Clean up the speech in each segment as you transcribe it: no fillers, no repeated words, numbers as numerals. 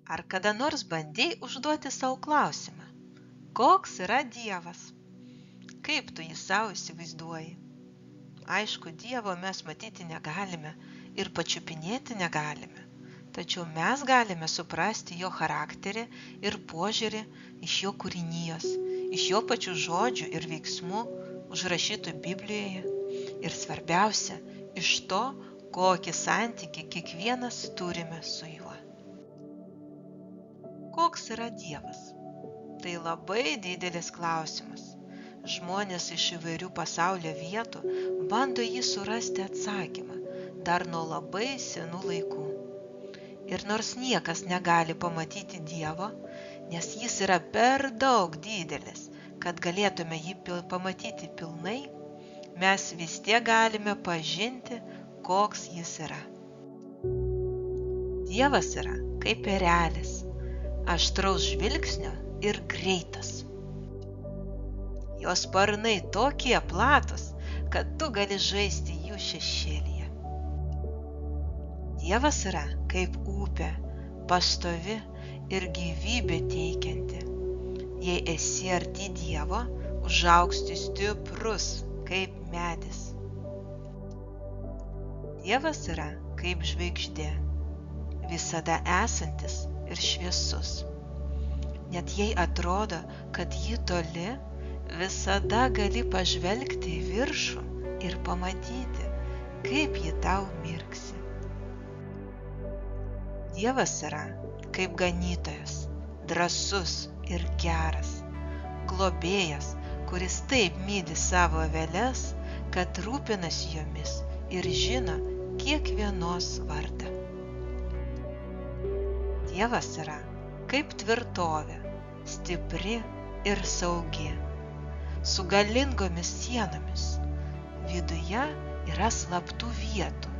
Ar kada nors bandei užduoti savo klausimą? Koks yra Dievas? Kaip tu jį savo įsivaizduoji? Aišku, Dievo mes matyti negalime ir pačiupinėti negalime, tačiau mes galime suprasti jo charakterį ir požiūrį iš jo kūrinijos, iš jo pačių žodžių ir veiksmų užrašytų Biblijoje ir svarbiausia, iš to, kokį santykį kiekvienas turime su juo. Koks yra Dievas? Tai labai didelis klausimas. Žmonės iš įvairių pasaulio vietų bando jį surasti atsakymą dar nuo labai senų laikų. Ir nors niekas negali pamatyti Dievo, nes jis yra per daug didelis, kad galėtume jį pamatyti pilnai, mes vis tiek galime pažinti, koks jis yra. Dievas yra kaip erelis, aštraus žvilgsnio ir greitas. Jo sparnai tokie platus, kad tu gali žaisti jų šešėlyje. Dievas yra kaip upė, pastovi ir gyvybė teikianti. Jei esi arti Dievo, užaugsti stiprus kaip medis. Dievas yra kaip žvaigždė, visada esantis ir šviesus. Net jei atrodo, kad ji toli, visada gali pažvelgti į viršų ir pamatyti, kaip ji tau mirksi. Dievas yra kaip ganytojas, drąsus ir geras, globėjas, kuris taip myli savo aveles, kad rūpinasi jomis ir žino kiekvienos vardą. Dievas yra kaip tvirtovė, stipri ir saugi, su galingomis sienomis. Viduje yra slaptų vietų,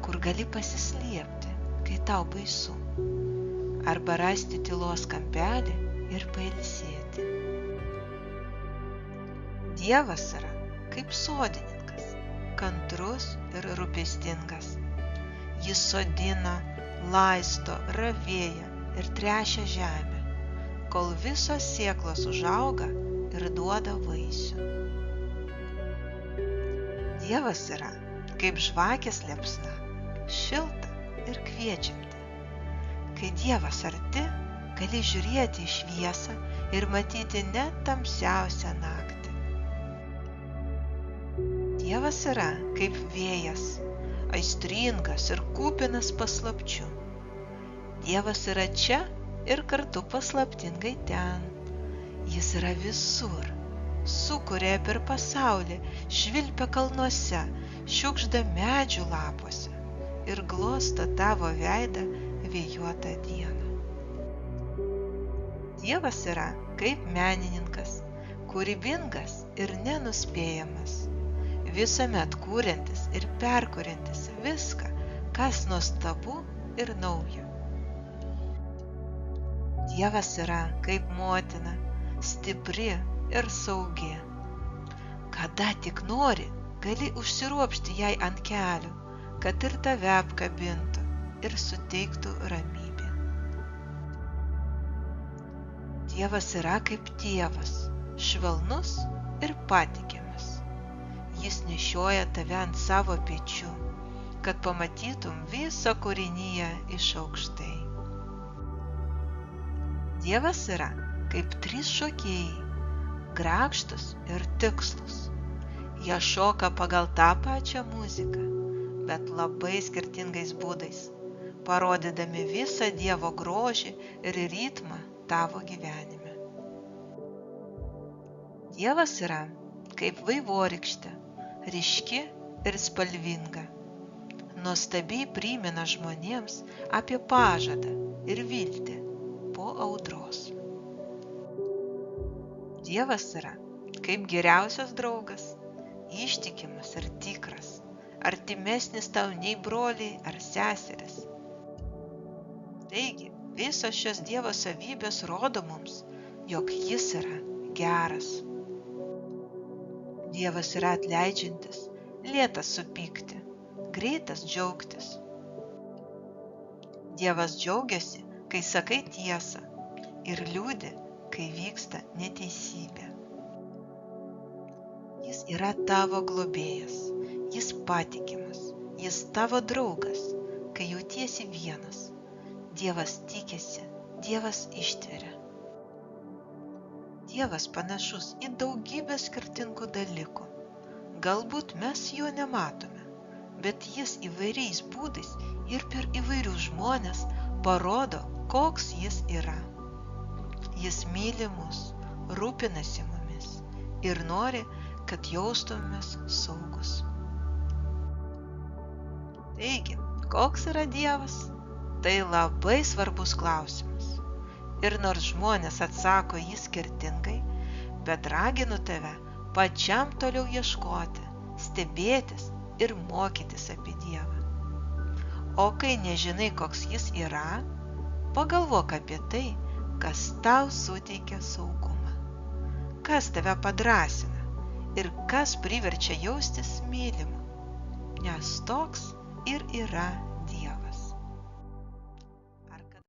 kur gali pasislėpti, kai tau baisu, arba rasti tylos kampelį ir pailsėti. Dievas yra kaip sodininkas, kantrus ir rūpestingas. Jis sodina, laisto, ravėja ir tręšia žemę, kol visos sėklos užauga ir duoda vaisių. Dievas yra kaip žvakės liepsna, šilta ir kviečianti. Kai Dievas arti, gali žiūrėti į šviesą ir matyti net tamsiausią naktį. Dievas yra kaip vėjas, aistringas ir kupinas paslapčių. Dievas yra čia ir kartu paslaptingai ten. Jis yra visur, sukuria per pasaulį, švilpia kalnuose, šiukšda medžių lapuose ir glosto tavo veidą vėjuotą dieną. Dievas yra kaip menininkas, kūrybingas ir nenuspėjamas, visuomet kuriantis ir perkuriantis viską, kas nuostabu ir nauja. Dievas yra kaip motina, stipri ir saugi. Kada tik nori, gali užsiropšti jai ant kelių, kad ir tave apkabintų ir suteiktų ramybę. Dievas yra kaip tėvas, švelnus ir patikimas. Jis nešioja tave ant savo pečių, kad pamatytum visą kūriniją iš aukštai. Dievas yra kaip 3 šokėjai, grakštus ir tikslus. Jie šoka pagal tą pačią muziką, bet labai skirtingais būdais, parodydami visą Dievo grožį ir ritmą tavo gyvenime. Dievas yra kaip vaivorykštė, ryški ir spalvinga. Nuostabiai primena žmonėms apie pažadą ir viltį po audros. Dievas yra kaip geriausias draugas, ištikimas ir tikras, artimesnis tau nei broliai ar seserys. Taigi, visos šios Dievo savybės rodo mums, jog jis yra geras. Dievas yra atleidžiantis, lėtas supykti, greitas džiaugtis. Dievas džiaugiasi, kai sakai tiesą ir liūdi, kai vyksta neteisybė. Jis yra tavo globėjas, jis patikimas, jis tavo draugas, kai jautiesi vienas. Dievas tikisi, Dievas ištveria. Dievas panašus į daugybę skirtingų dalykų. Galbūt mes jo nematome, bet jis įvairiais būdais ir per įvairius žmones parodo, koks jis yra. Jis myli mus, rūpinasi mumis ir nori, kad jaustumės saugus. Taigi, koks yra Dievas? Tai labai svarbus klausimas. Ir nors žmonės atsako jį skirtingai, bet raginu tave pačiam toliau ieškoti, stebėtis ir mokytis apie Dievą. O kai nežinai, koks jis yra, pagalvok apie tai, kas tau suteikia saugumą, kas tave padrąsina ir kas priverčia jaustis mylimu, nes toks ir yra